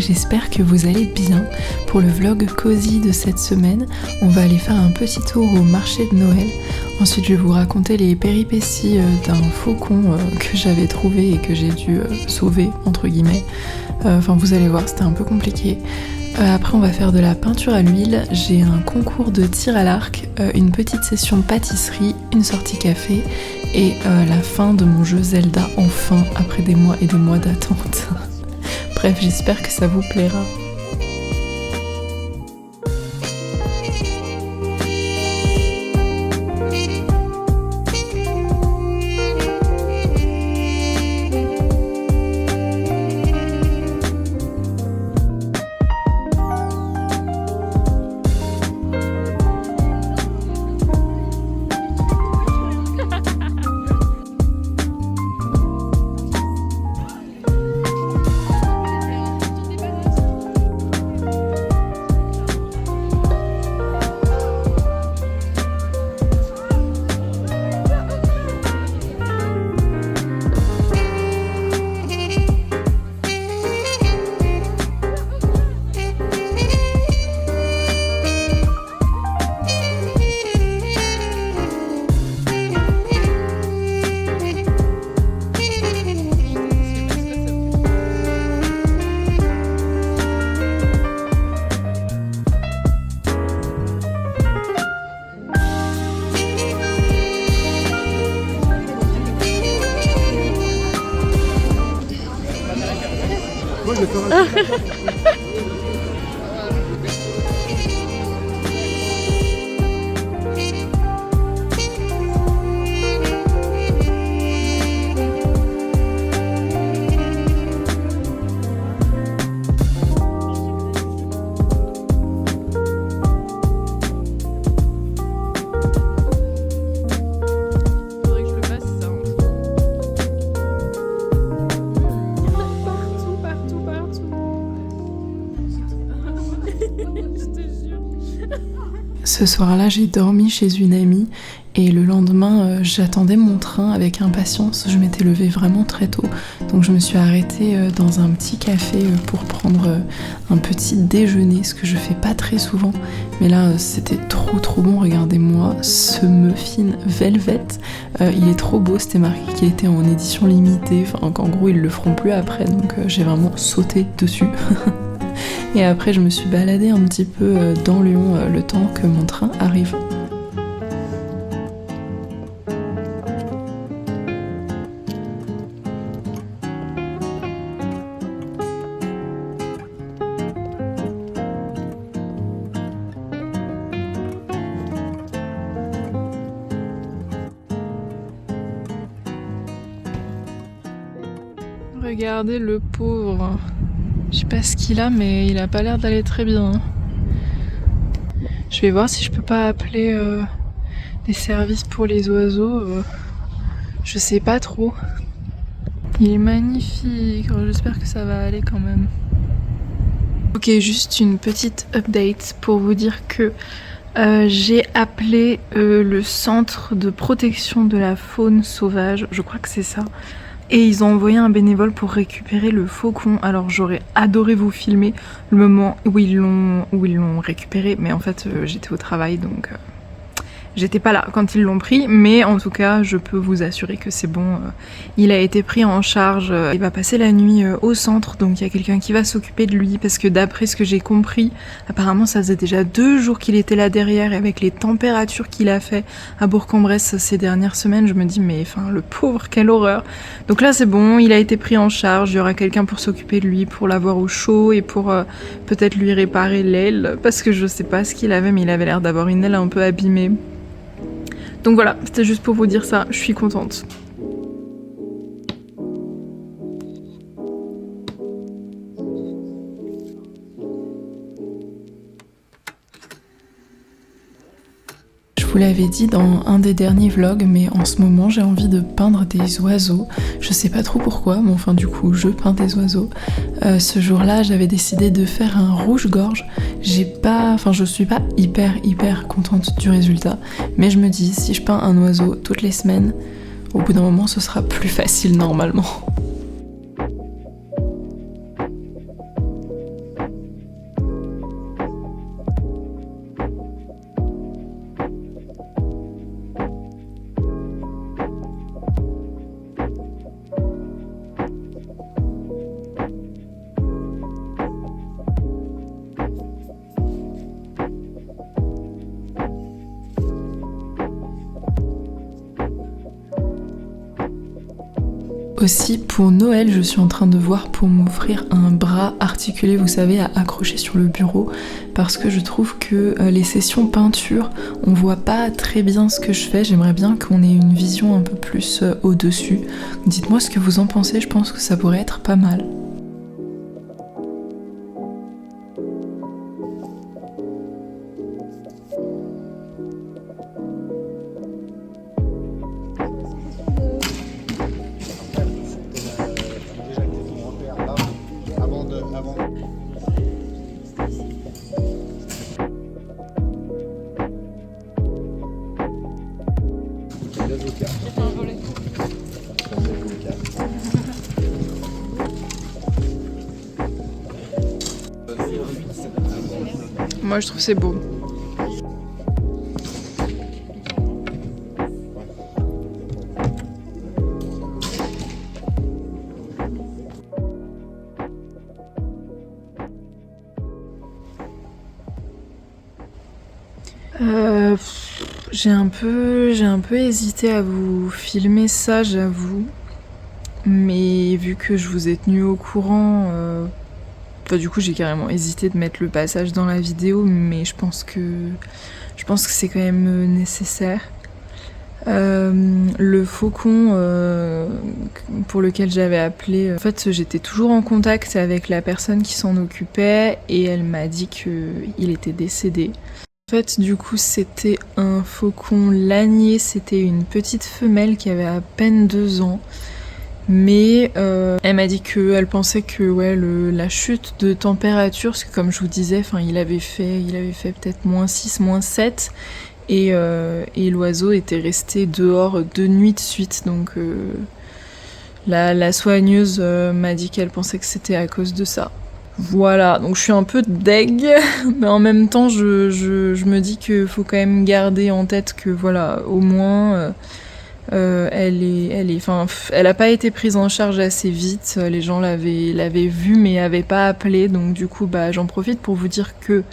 j'espère que vous allez bien. Pour le vlog cosy de cette semaine, on va aller faire un petit tour au marché de Noël. Ensuite je vais vous raconter les péripéties d'un faucon que j'avais trouvé et que j'ai dû sauver entre guillemets. Enfin vous allez voir, c'était un peu compliqué. Après on va faire de la peinture à l'huile, j'ai un concours de tir à l'arc, une petite session pâtisserie, une sortie café et la fin de mon jeu Zelda enfin après des mois et des mois d'attente. Bref, j'espère que ça vous plaira. Moi je vais faire un Ce soir-là, j'ai dormi chez une amie et le lendemain, j'attendais mon train avec impatience. Je m'étais levée vraiment très tôt, donc je me suis arrêtée dans un petit café pour prendre un petit déjeuner, ce que je fais pas très souvent. Mais là, c'était trop bon. Regardez-moi ce muffin velvet. Il est trop beau, c'était marqué qu'il était en édition limitée, enfin qu'en gros ils le feront plus après, donc j'ai vraiment sauté dessus. Et après je me suis baladée un petit peu dans Lyon le temps que mon train arrive. Regardez le pauvre. Je sais pas ce qu'il a, mais il a pas l'air d'aller très bien. Je vais voir si je peux pas appeler des services pour les oiseaux. Je sais pas trop. Il est magnifique. J'espère que ça va aller quand même. Ok, juste une petite update pour vous dire que j'ai appelé le centre de protection de la faune sauvage. Je crois que c'est ça. Et ils ont envoyé un bénévole pour récupérer le faucon. Alors j'aurais adoré vous filmer le moment où ils l'ont récupéré, mais en fait j'étais au travail donc j'étais pas là quand ils l'ont pris, mais en tout cas je peux vous assurer que c'est bon, il a été pris en charge, il va passer la nuit au centre, donc il y a quelqu'un qui va s'occuper de lui, parce que d'après ce que j'ai compris, apparemment ça faisait déjà 2 jours qu'il était là derrière, et avec les températures qu'il a fait à Bourg-en-Bresse ces dernières semaines, je me dis mais enfin le pauvre, quelle horreur. Donc là c'est bon, il a été pris en charge, il y aura quelqu'un pour s'occuper de lui, pour l'avoir au chaud, et pour peut-être lui réparer l'aile, parce que je sais pas ce qu'il avait, mais il avait l'air d'avoir une aile un peu abîmée. Donc voilà, c'était juste pour vous dire ça, je suis contente. Je vous l'avais dit dans un des derniers vlogs, mais en ce moment j'ai envie de peindre des oiseaux. Je sais pas trop pourquoi, mais enfin du coup je peins des oiseaux. Ce jour-là j'avais décidé de faire un rouge-gorge. Je suis pas hyper contente du résultat, mais je me dis si je peins un oiseau toutes les semaines, au bout d'un moment ce sera plus facile normalement. Aussi pour Noël, je suis en train de voir pour m'offrir un bras articulé, vous savez, à accrocher sur le bureau, parce que je trouve que les sessions peinture, on voit pas très bien ce que je fais. J'aimerais bien qu'on ait une vision un peu plus au-dessus. Dites-moi ce que vous en pensez, je pense que ça pourrait être pas mal. Moi je trouve c'est beau. J'ai un peu hésité à vous filmer ça, j'avoue. Mais vu que je vous ai tenu au courant, du coup j'ai carrément hésité de mettre le passage dans la vidéo, mais je pense que c'est quand même nécessaire. Le faucon pour lequel j'avais appelé, en fait j'étais toujours en contact avec la personne qui s'en occupait et elle m'a dit qu'il était décédé. En fait, du coup, c'était un faucon lanier, c'était une petite femelle qui avait à peine 2 ans. Mais elle m'a dit qu'elle pensait que ouais, la chute de température, parce que comme je vous disais, il avait fait peut-être -6, -7, et l'oiseau était resté dehors 2 nuits de suite. Donc la soigneuse m'a dit qu'elle pensait que c'était à cause de ça. Voilà, donc je suis un peu deg, mais en même temps je me dis qu'il faut quand même garder en tête que voilà, au moins elle a pas été prise en charge assez vite, les gens l'avaient vue mais avaient pas appelé, donc du coup j'en profite pour vous dire que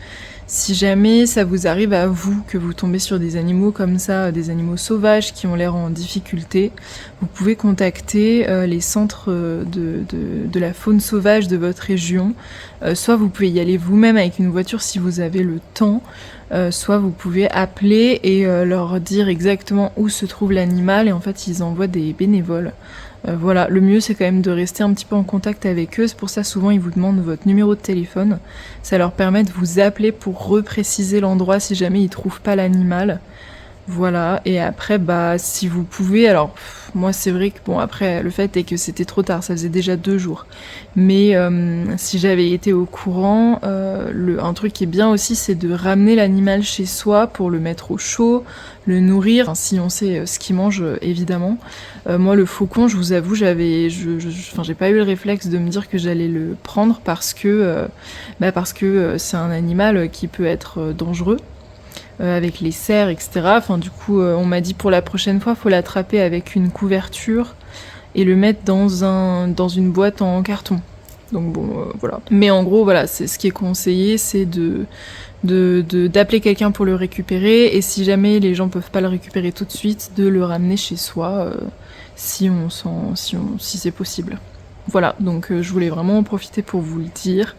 si jamais ça vous arrive à vous, que vous tombez sur des animaux comme ça, des animaux sauvages qui ont l'air en difficulté, vous pouvez contacter les centres de la faune sauvage de votre région. Soit vous pouvez y aller vous-même avec une voiture si vous avez le temps, soit vous pouvez appeler et leur dire exactement où se trouve l'animal, et en fait ils envoient des bénévoles. Voilà, le mieux c'est quand même de rester un petit peu en contact avec eux, c'est pour ça souvent ils vous demandent votre numéro de téléphone, ça leur permet de vous appeler pour repréciser l'endroit si jamais ils trouvent pas l'animal. Voilà, et après si vous pouvez, alors moi c'est vrai que après le fait est que c'était trop tard, ça faisait déjà 2 jours, mais si j'avais été au courant, un truc qui est bien aussi, c'est de ramener l'animal chez soi pour le mettre au chaud, le nourrir, si on sait ce qu'il mange évidemment. Moi le faucon, je vous avoue, j'ai pas eu le réflexe de me dire que j'allais le prendre parce que c'est un animal qui peut être dangereux. Avec les cerfs, etc. Du coup, on m'a dit pour la prochaine fois, faut l'attraper avec une couverture et le mettre dans une boîte en carton. Donc voilà. Mais en gros, voilà, c'est ce qui est conseillé, c'est d'appeler quelqu'un pour le récupérer, et si jamais les gens peuvent pas le récupérer tout de suite, de le ramener chez soi, si c'est possible. Voilà, donc je voulais vraiment en profiter pour vous le dire.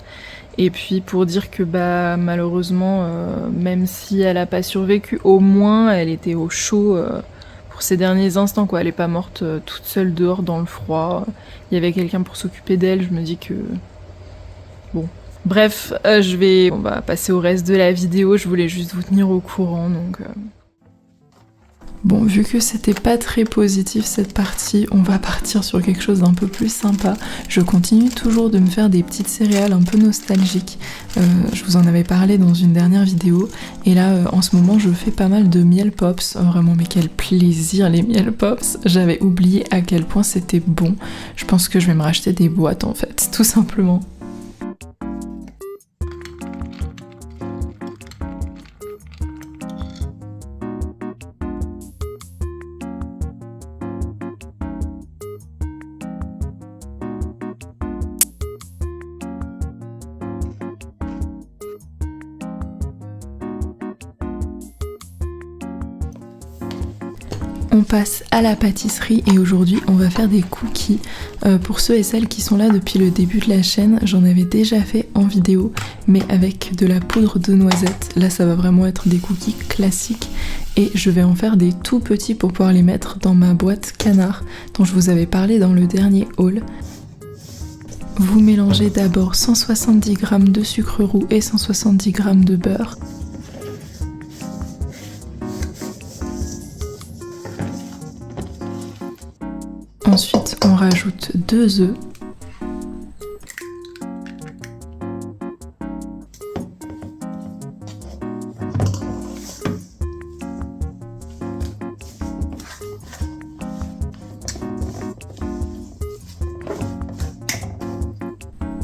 Et puis pour dire que malheureusement, même si elle a pas survécu, au moins elle était au chaud pour ces derniers instants, quoi. Elle est pas morte toute seule dehors dans le froid. Il y avait quelqu'un pour s'occuper d'elle, je me dis que... Bon. Bref, on va passer au reste de la vidéo, je voulais juste vous tenir au courant, donc... Bon, vu que c'était pas très positif cette partie, on va partir sur quelque chose d'un peu plus sympa. Je continue toujours de me faire des petites céréales un peu nostalgiques. Je vous en avais parlé dans une dernière vidéo. Et là, en ce moment, je fais pas mal de miel pops. Vraiment, mais quel plaisir les miel pops. J'avais oublié à quel point c'était bon. Je pense que je vais me racheter des boîtes en fait, tout simplement. On passe à la pâtisserie et aujourd'hui on va faire des cookies. Pour ceux et celles qui sont là depuis le début de la chaîne, j'en avais déjà fait en vidéo, mais avec de la poudre de noisettes. Là ça va vraiment être des cookies classiques et je vais en faire des tout petits pour pouvoir les mettre dans ma boîte canard dont je vous avais parlé dans le dernier haul. Vous mélangez d'abord 170 g de sucre roux et 170 g de beurre. Ensuite, on rajoute 2 œufs.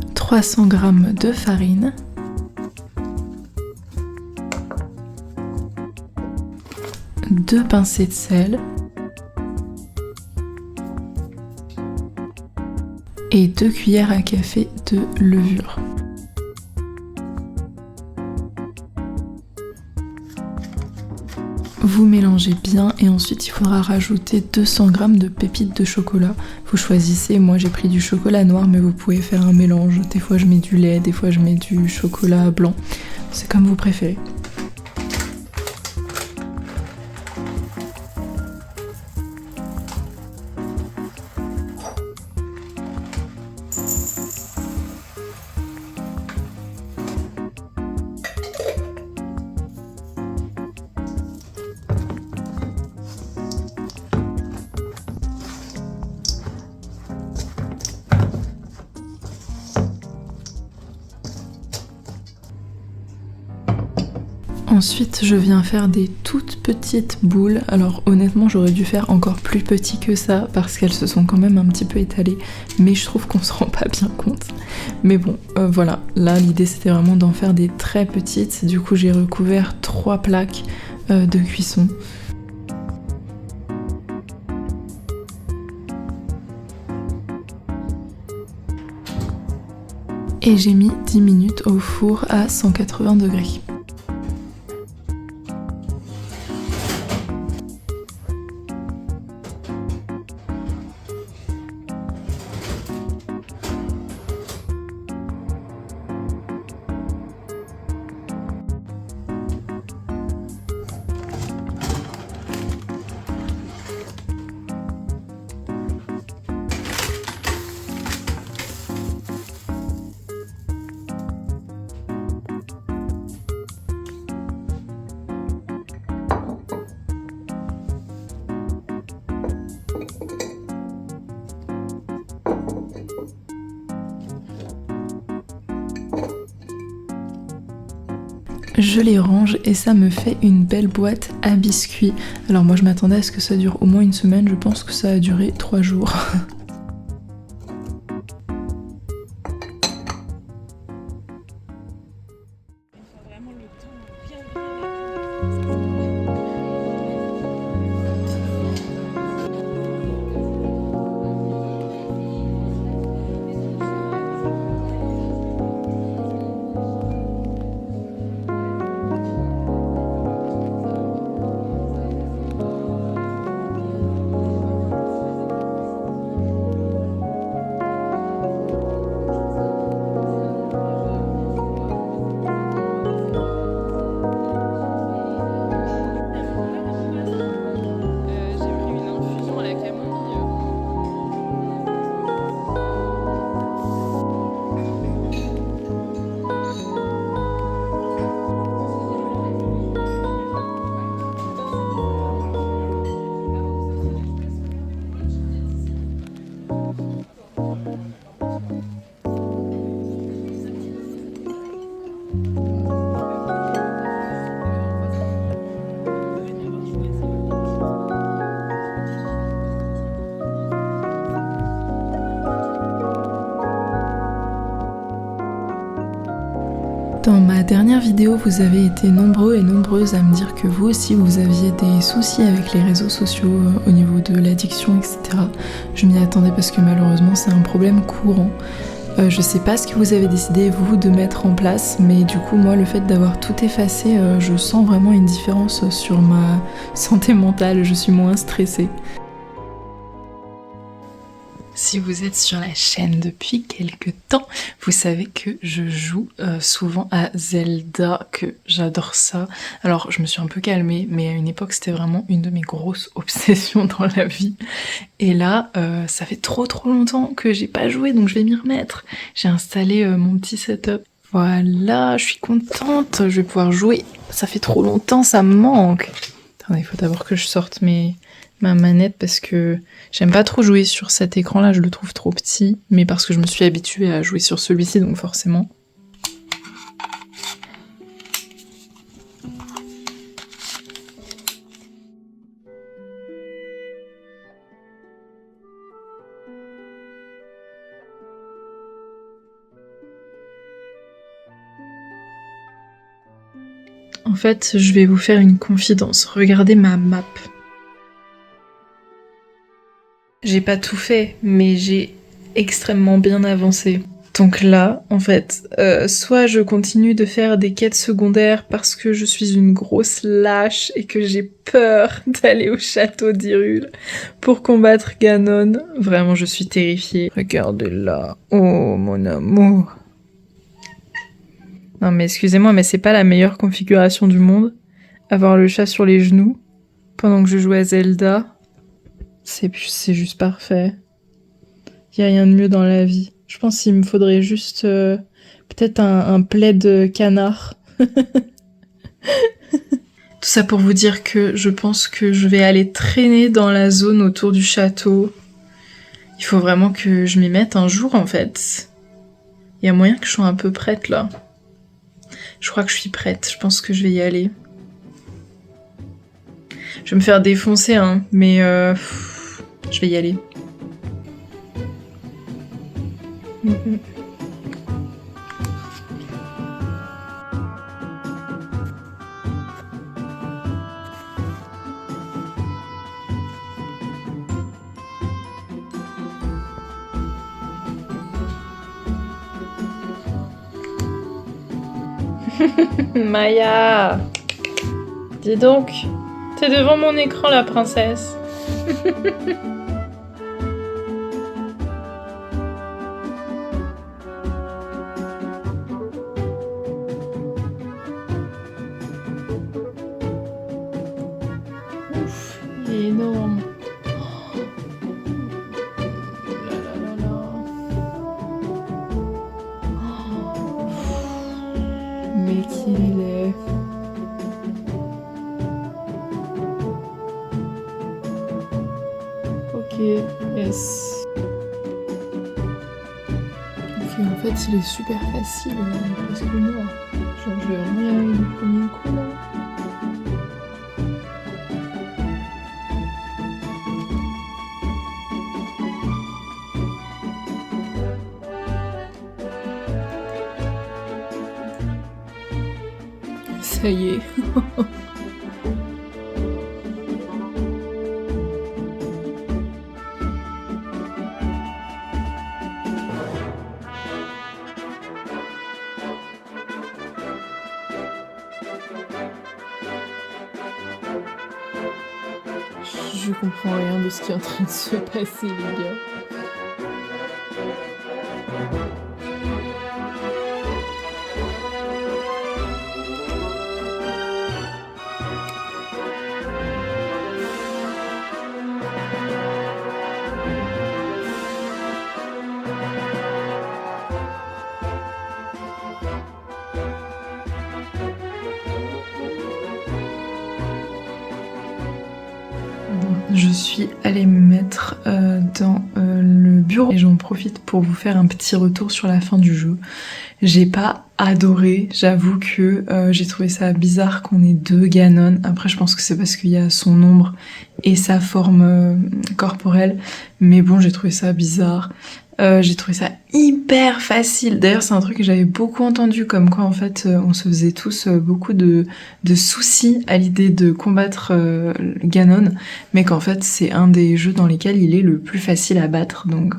« 300 g de farine. « 2 pincées de sel. Et 2 cuillères à café de levure. Vous mélangez bien et ensuite il faudra rajouter 200 g de pépites de chocolat. Vous choisissez, moi j'ai pris du chocolat noir mais vous pouvez faire un mélange. Des fois je mets du lait, des fois je mets du chocolat blanc. C'est comme vous préférez. Ensuite, je viens faire des toutes petites boules. Alors honnêtement, j'aurais dû faire encore plus petit que ça parce qu'elles se sont quand même un petit peu étalées. Mais je trouve qu'on se rend pas bien compte. Mais bon, voilà. Là, l'idée c'était vraiment d'en faire des très petites. Du coup, j'ai recouvert 3 plaques de cuisson. Et j'ai mis 10 minutes au four à 180 degrés. Je les range et ça me fait une belle boîte à biscuits. Alors moi je m'attendais à ce que ça dure au moins une semaine, je pense que ça a duré 3 jours. Dans ma dernière vidéo, vous avez été nombreux et nombreuses à me dire que vous aussi vous aviez des soucis avec les réseaux sociaux au niveau de l'addiction, etc. Je m'y attendais parce que malheureusement c'est un problème courant. Je sais pas ce que vous avez décidé vous de mettre en place, mais du coup moi le fait d'avoir tout effacé, je sens vraiment une différence sur ma santé mentale, je suis moins stressée. Si vous êtes sur la chaîne depuis quelques temps, vous savez que je joue souvent à Zelda, que j'adore ça. Alors je me suis un peu calmée, mais à une époque c'était vraiment une de mes grosses obsessions dans la vie. Et là, ça fait trop longtemps que j'ai pas joué, donc je vais m'y remettre. J'ai installé mon petit setup. Voilà, je suis contente, je vais pouvoir jouer. Ça fait trop longtemps, ça me manque. Attendez, il faut d'abord que je sorte ma manette parce que j'aime pas trop jouer sur cet écran-là, je le trouve trop petit, mais parce que je me suis habituée à jouer sur celui-ci, donc forcément. En fait, je vais vous faire une confidence. Regardez ma map. J'ai pas tout fait, mais j'ai extrêmement bien avancé. Donc là, en fait, soit je continue de faire des quêtes secondaires parce que je suis une grosse lâche et que j'ai peur d'aller au château d'Hyrule pour combattre Ganon. Vraiment, je suis terrifiée. Regardez là. Oh, mon amour. Non mais excusez-moi, mais c'est pas la meilleure configuration du monde. Avoir le chat sur les genoux pendant que je joue à Zelda. C'est juste parfait. Y a rien de mieux dans la vie. Je pense qu'il me faudrait juste peut-être un plaid canard. Tout ça pour vous dire que je pense que je vais aller traîner dans la zone autour du château. Il faut vraiment que je m'y mette un jour en fait. Il y a moyen que je sois un peu prête là. Je crois que je suis prête, je pense que je vais y aller. Je vais me faire défoncer hein, mais je vais y aller. Maya, dis donc, t'es devant mon écran la princesse. Ouf, il est énorme. Oh. Là, là, là, là. Oh. Mais qu'il est... Ok, yes. Ok, en fait, il est super facile, parce que moi, genre, je vais vraiment y aller du premier coup, là. Ça y est. Je comprends rien de ce qui est en train de se passer, les gars. Je suis allée me mettre dans le bureau et j'en profite pour vous faire un petit retour sur la fin du jeu. J'ai pas adoré, j'avoue que j'ai trouvé ça bizarre qu'on ait deux Ganon. Après je pense que c'est parce qu'il y a son ombre et sa forme corporelle, mais bon j'ai trouvé ça bizarre. J'ai trouvé ça hyper facile. D'ailleurs, c'est un truc que j'avais beaucoup entendu, comme quoi en fait, on se faisait tous beaucoup de soucis à l'idée de combattre Ganon, mais qu'en fait, c'est un des jeux dans lesquels il est le plus facile à battre. Donc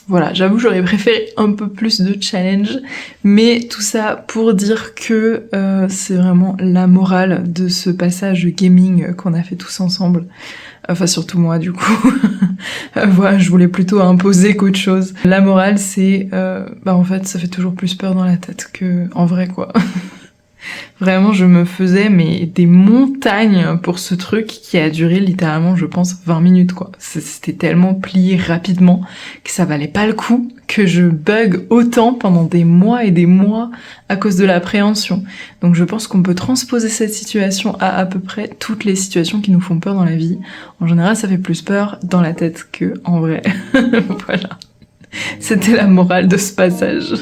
Voilà, j'avoue j'aurais préféré un peu plus de challenge, mais tout ça pour dire que c'est vraiment la morale de ce passage gaming qu'on a fait tous ensemble. Enfin surtout moi du coup. Voilà, je voulais plutôt imposer qu'autre chose. La morale c'est, en fait ça fait toujours plus peur dans la tête que en vrai quoi. Vraiment, je me faisais des montagnes pour ce truc qui a duré littéralement, je pense, 20 minutes, quoi. C'était tellement plié rapidement que ça valait pas le coup que je bug autant pendant des mois et des mois à cause de l'appréhension. Donc je pense qu'on peut transposer cette situation à peu près toutes les situations qui nous font peur dans la vie. En général, ça fait plus peur dans la tête que en vrai. Voilà. C'était la morale de ce passage.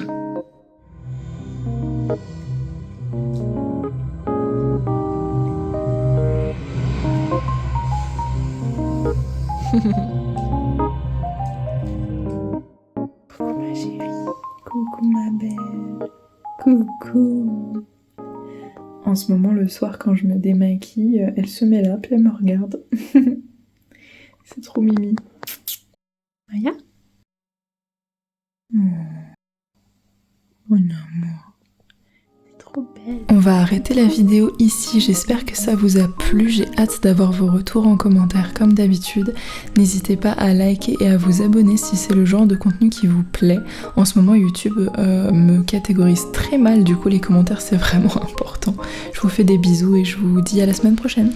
Coucou ma chérie, coucou ma belle, coucou. En ce moment, le soir, quand je me démaquille, elle se met là, puis elle me regarde. C'est trop mimi. Maya? Oh non, moi. On va arrêter la vidéo ici, j'espère que ça vous a plu, j'ai hâte d'avoir vos retours en commentaire comme d'habitude. N'hésitez pas à liker et à vous abonner si c'est le genre de contenu qui vous plaît. En ce moment YouTube me catégorise très mal, du coup les commentaires c'est vraiment important. Je vous fais des bisous et je vous dis à la semaine prochaine.